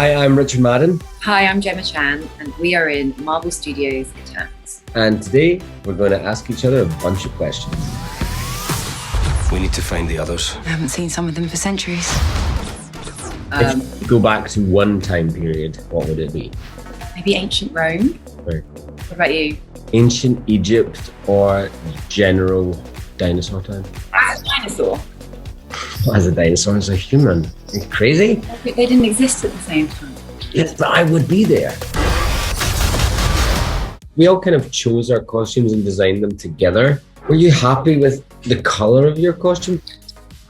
Hi, I'm Richard Madden. Hi, I'm Gemma Chan, and we are in Marvel Studios' Eternals. And today, we're going to ask each other a bunch of questions. We need to find the others. I haven't seen some of them for centuries. If you go back to one time period, what would it be? Maybe ancient Rome. Right. What about you? Ancient Egypt or general dinosaur time? As a dinosaur. As a dinosaur, as a human. Are you crazy? They didn't exist at the same time. Yes, but I would be there. We all kind of chose our costumes and designed them together. Were you happy with the color of your costume?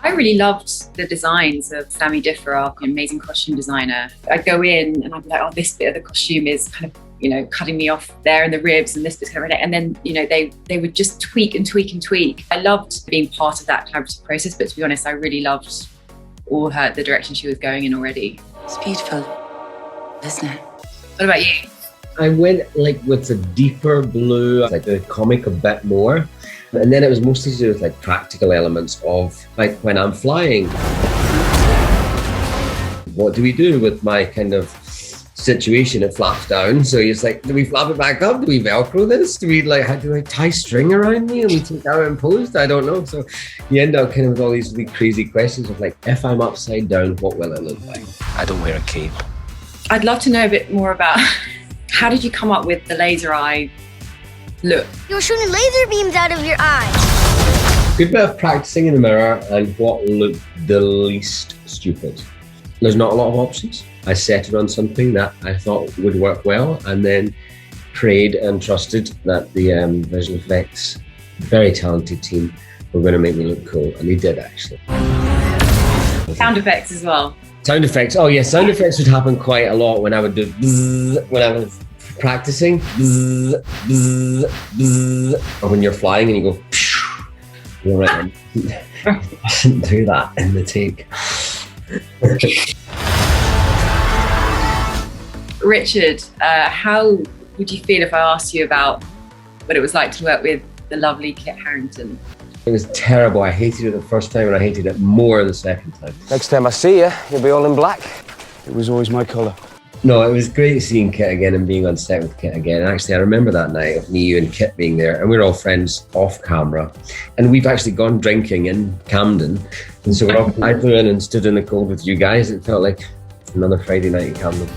I really loved the designs of Sammy Differ, our amazing costume designer. I'd go in and I'd be like, oh, this bit of the costume is kind of, cutting me off there in the ribs, and this bit's kind of, and then, they would just tweak and tweak and tweak. I loved being part of that collaborative process, but to be honest, I really loved the direction she was going in already. It's beautiful, isn't it? What about you? I went with a deeper blue, like the comic a bit more. And then it was mostly to do with practical elements of when I'm flying. What do we do with my kind of situation? It flaps down. So it's do we flap it back up? Do we Velcro this? Do we how do I tie string around me and we take that out and post? I don't know. So you end up kind of with all these really crazy questions of if I'm upside down, what will it look like? I don't wear a cape. I'd love to know a bit more about how did you come up with the laser eye look? You're shooting laser beams out of your eyes. Good bit of practicing in the mirror and what looked the least stupid. There's not a lot of options. I settled on something that I thought would work well and then prayed and trusted that the visual effects, very talented team, were going to make me look cool. And they did, actually. Sound effects as well. Sound effects. Oh, yeah. Sound effects would happen quite a lot when I would do bzzz, when I was practicing. Bzzz, bzzz, bzzz. Or when you're flying and you go, phew. You're right. I didn't do that in the take. Richard, how would you feel if I asked you about what it was like to work with the lovely Kit Harington? It was terrible. I hated it the first time and I hated it more the second time. Next time I see you, you'll be all in black. It was always my colour. No, it was great seeing Kit again and being on set with Kit again. Actually, I remember that night of me, you and Kit being there, and we were all friends off camera. And we've actually gone drinking in Camden. And so I flew in and stood in the cold with you guys. It felt like another Friday night in Camden.